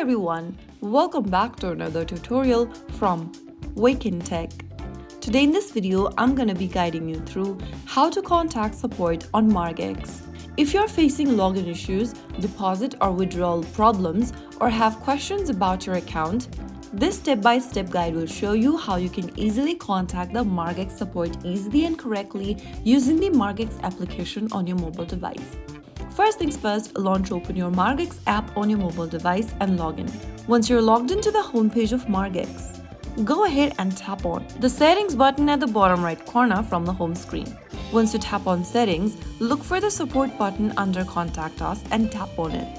everyone, welcome back to another tutorial from Wake&Tech. Today in this video, I'm going to be guiding you through how to contact support on Margex. If you're facing login issues, deposit or withdrawal problems, or have questions about your account, this step-by-step guide will show you how you can easily contact the Margex support easily and correctly using the Margex application on your mobile device. First things first, launch open your Margex app on your mobile device and log in. Once you're logged into the homepage of Margex, go ahead and tap on the settings button at the bottom right corner from the home screen. Once you tap on settings, look for the support button under contact us and tap on it.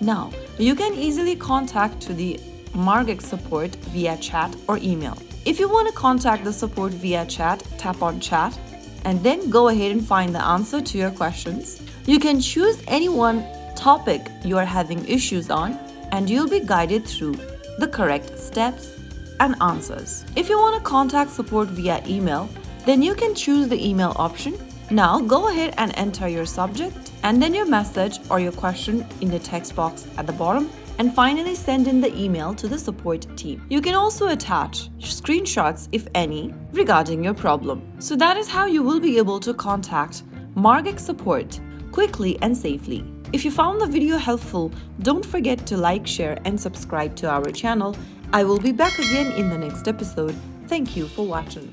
Now, you can easily contact to the Margex support via chat or email. If you want to contact the support via chat, tap on chat and then go ahead and find the answer to your questions. You can choose any one topic you are having issues on and you'll be guided through the correct steps and answers. If you want to contact support via email, then you can choose the email option. Now go ahead and enter your subject and then your message or your question in the text box at the bottom, and finally send in the email to the support team. You can also attach screenshots, if any, regarding your problem. So that is how you will be able to contact Margex support quickly and safely. If you found the video helpful, don't forget to like, share and subscribe to our channel. I will be back again in the next episode. Thank you for watching.